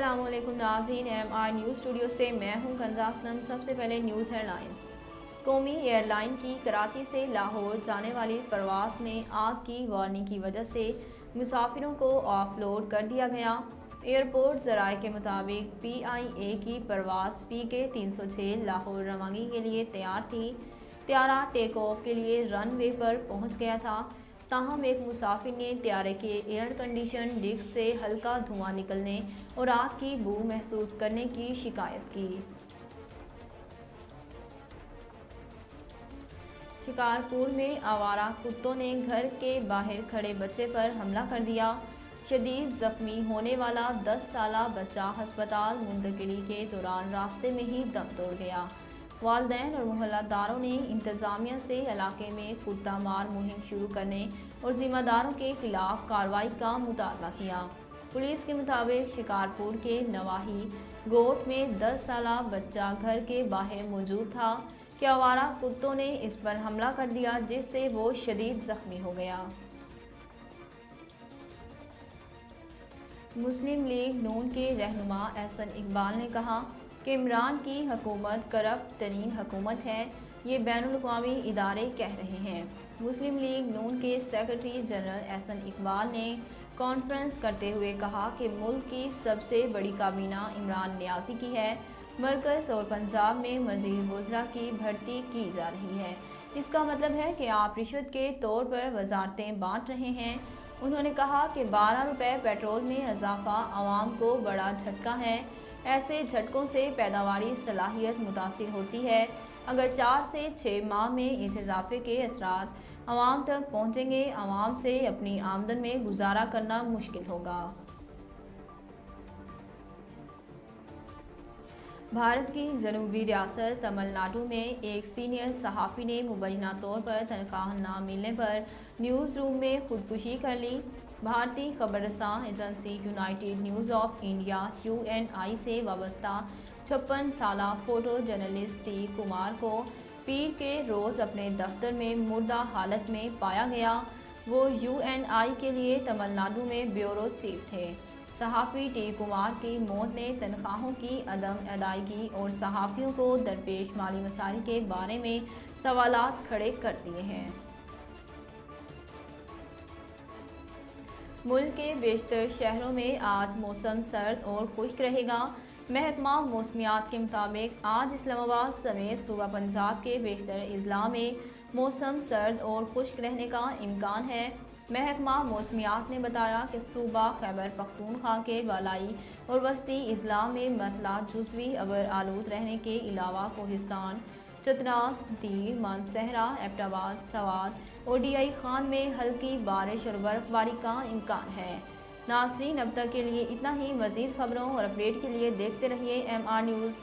अस्सलाम वालेकुम नाज़रीन, MR न्यूज़ स्टूडियो से मैं हूं कंजा असलम। सबसे पहले न्यूज़ हेडलाइंस। कौमी एयरलाइन की कराची से लाहौर जाने वाली परवास में आग की वार्निंग की वजह से मुसाफिरों को ऑफलोड कर दिया गया। एयरपोर्ट ज़राए के मुताबिक PIA की परवास PK 306 लाहौर रवानगी के लिए तैयार थी। त्यारा टेक ऑफ के लिए रन वे पर पहुँच गया था, ताहम एक मुसाफिर ने त्यारे के एयर कंडीशन डिस्क से हल्का धुआं निकलने और आग की बू महसूस करने की शिकायत की। शिकारपुर में आवारा कुत्तों ने घर के बाहर खड़े बच्चे पर हमला कर दिया। शदीद जख्मी होने वाला 10 साला बच्चा हस्पताल मुंतकिली के दौरान रास्ते में ही दम तोड़ गया। वालिदैन और मोहल्लादारों ने इंतज़ामिया से इलाके में कुत्ता मार मुहिम शुरू करने और जिम्मेदारों के खिलाफ कार्रवाई का मुतालबा किया। पुलिस के मुताबिक शिकारपुर के नवाही गोट में 10 साला बच्चा घर के बाहर मौजूद था कि आवारा कुत्तों ने इस पर हमला कर दिया, जिससे वो शदीद जख्मी हो गया। मुस्लिम लीग नून के रहनुमा एहसन इकबाल ने कहा कि इमरान की हुकूमत करप्ट तरीन हुकूमत है, ये बैनुल-अक़वामी इदारे कह रहे हैं। मुस्लिम लीग नून के सेक्रेटरी जनरल एहसन इकबाल ने कॉन्फ्रेंस करते हुए कहा कि मुल्क की सबसे बड़ी काबीना इमरान नियाज़ी की है। मरकज़ और पंजाब में मज़ीद वज़रा की भर्ती की जा रही है। इसका मतलब है कि आप रिश्वत के तौर पर वज़ारतें बांट रहे हैं। उन्होंने कहा कि 12 रुपये पेट्रोल में इजाफा आवाम को बड़ा झटका है। ऐसे झटकों से पैदावारी सलाहियत मुतासिर होती है। अगर 4 से 6 माह में इस इजाफे के असरात आवाम तक पहुँचेंगे, आवाम से अपनी आमदन में गुजारा करना मुश्किल होगा। भारत की जनूबी रियासत तमिलनाडु में एक सीनियर सहाफ़ी ने मुबैना तौर पर तनख्वाह न मिलने पर न्यूज़ रूम में खुदकुशी कर ली। भारतीय खबररसां agency United News of India UNI से वाबस्ता 56 साला फ़ोटो जर्नलिस्ट T कुमार को पीर के रोज़ अपने दफ्तर में मुर्दा हालत में पाया गया। वो UNI के लिए तमिलनाडु में ब्यूरो चीफ थे। सहाफ़ी T कुमार की मौत ने तनख्वाहों की अदम अदायगी और सहाफ़ियों को दरपेश माली मसाइल के बारे में सवालात खड़े कर दिए हैं। मुल्क के बेशतर शहरों में आज मौसम सर्द और खुश्क रहेगा। महकमा मौसमियात के मुताबिक आज इस्लामाबाद समेत सूबा पंजाब के बेशतर अजला में मौसम सर्द और खुश्क रहने का इम्कान है। महकमा मौसमियात ने बताया कि सूबा खैबर पख्तूनख्वा के बालाई और वस्ती अजला में मतला जुज़वी अबर आलूद रहने के अलावा कोहिस्तान, चतराल, दीर, मानसहरा, एबटाबाद, सवात और DI खान में हल्की बारिश और बर्फबारी का इम्कान है। नाज़रीन, अब तक के लिए इतना ही। मज़ीद खबरों और अपडेट के लिए देखते रहिए MR न्यूज़।